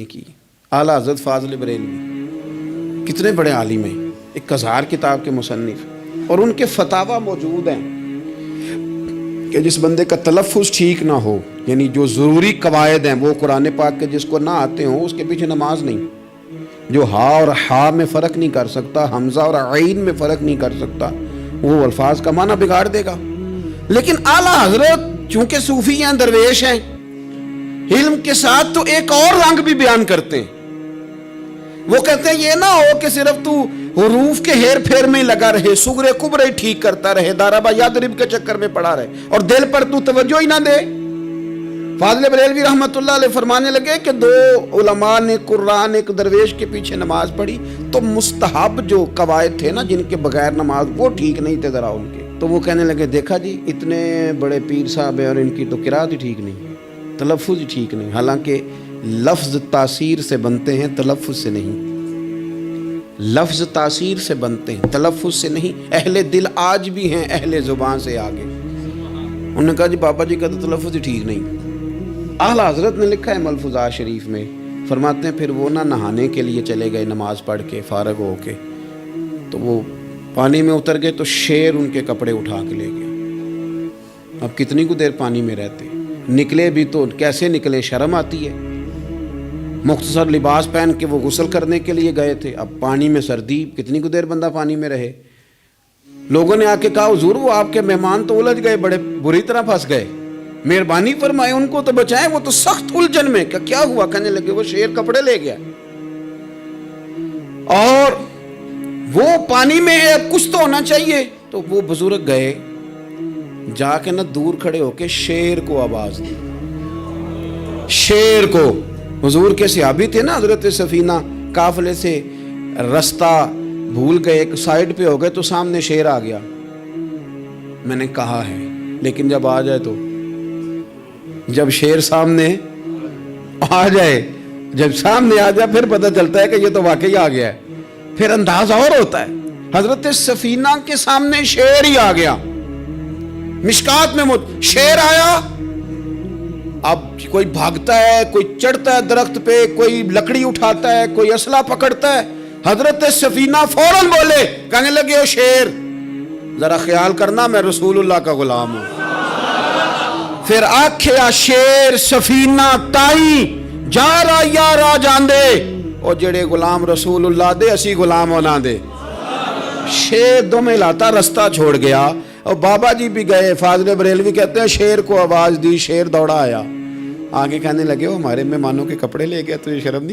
کی اعلیٰ حضرت فاضل بریلوی کتنے بڑے عالم ہیں، 1000 کتاب کے مصنف، اور ان کے فتاوا موجود ہیں کہ جس بندے کا تلفظ ٹھیک نہ ہو، یعنی جو ضروری قواعد ہیں وہ قرآن پاک کے جس کو نہ آتے ہوں اس کے پیچھے نماز نہیں، جو ہا اور ہا میں فرق نہیں کر سکتا، حمزہ اور عین میں فرق نہیں کر سکتا، وہ الفاظ کا معنی بگاڑ دے گا۔ لیکن اعلیٰ حضرت چونکہ صوفی ہیں، درویش ہیں، علم کے ساتھ تو ایک اور رنگ بھی بیان کرتے ہیں۔ وہ کہتے ہیں یہ نہ ہو کہ صرف تو حروف کے ہیر پھیر میں لگا رہے، صغرے کبرے ٹھیک کرتا رہے، داربا یادرب کے چکر میں پڑا رہے اور دل پر تو توجہ ہی نہ دے۔ فاضل بریلوی رحمۃ اللہ علیہ فرمانے لگے کہ 2 علماء نے قرآن ایک درویش کے پیچھے نماز پڑھی تو مستحب جو قواعد تھے نا جن کے بغیر نماز وہ ٹھیک نہیں تھے ذرا ان کے، تو وہ کہنے لگے دیکھا جی اتنے بڑے پیر صاحب ہیں اور ان کی تو قرات ہی ٹھیک نہیں، تلفظ ہی ٹھیک نہیں، حالانکہ لفظ تاثیر سے بنتے ہیں تلفظ سے نہیں، لفظ تاثیر سے بنتے ہیں تلفظ سے نہیں۔ اہل دل آج بھی ہیں اہل زبان سے آگے۔ انہوں نے کہا جی بابا جی کا تو تلفظ ہی ٹھیک نہیں۔ اعلیٰ حضرت نے لکھا ہے ملفوظات شریف میں، فرماتے ہیں پھر وہ نہ نہانے کے لیے چلے گئے نماز پڑھ کے فارغ ہو کے، تو وہ پانی میں اتر گئے تو شیر ان کے کپڑے اٹھا کے لے گیا۔ اب کتنی کو دیر پانی میں رہتے، نکلے بھی تو کیسے نکلے، شرم آتی ہے۔ مختصر لباس پہن کے وہ غسل کرنے کے لیے گئے تھے، اب پانی میں سردی، کتنی کو دیر بندہ پانی میں رہے۔ لوگوں نے آ کے کہا حضور وہ آپ کے مہمان تو الجھ گئے، بڑے بری طرح پھنس گئے، مہربانی فرمائے ان کو تو بچائیں، وہ تو سخت الجھن میں۔ کیا ہوا؟ کہنے لگے وہ شیر کپڑے لے گیا اور وہ پانی میں ہے، اب کچھ تو ہونا چاہیے۔ تو وہ بزرگ گئے، جا کے نہ دور کھڑے ہو کے شیر کو آواز دی، شیر کو۔ حضور کے صحابی تھے نا حضرت سفینہ، قافلے سے رستہ بھول گئے، ایک سائیڈ پہ ہو گئے تو سامنے شیر آ گیا۔ میں نے کہا ہے لیکن جب آ جائے تو، جب شیر سامنے آ جائے، جب سامنے آ جائے پھر پتہ چلتا ہے کہ یہ تو واقعی آ گیا ہے، پھر انداز اور ہوتا ہے۔ حضرت سفینہ کے سامنے شیر ہی آ گیا، مشکات میں شیر آیا۔ اب کوئی بھاگتا ہے، کوئی چڑھتا ہے درخت پہ، کوئی لکڑی اٹھاتا ہے، کوئی اسلحہ پکڑتا ہے۔ حضرت سفینہ فوراً بولے، کہنے لگے او شیر ذرا خیال کرنا میں رسول اللہ کا غلام ہوں۔ پھر آکھیا شیر سفینہ تائی جا را یارا جاندے، او جڑے غلام رسول اللہ دے اسی غلام ہونا دے۔ شیر دو میں لاتا رستہ چھوڑ گیا، اور بابا جی بھی گئے۔ فاضل بریلوی کہتے ہیں شیر کو آواز دی، شیر دوڑا آیا، آگے کہنے لگے وہ ہمارے مہمانوں کے کپڑے لے گیا، تو یہ شرم نہیں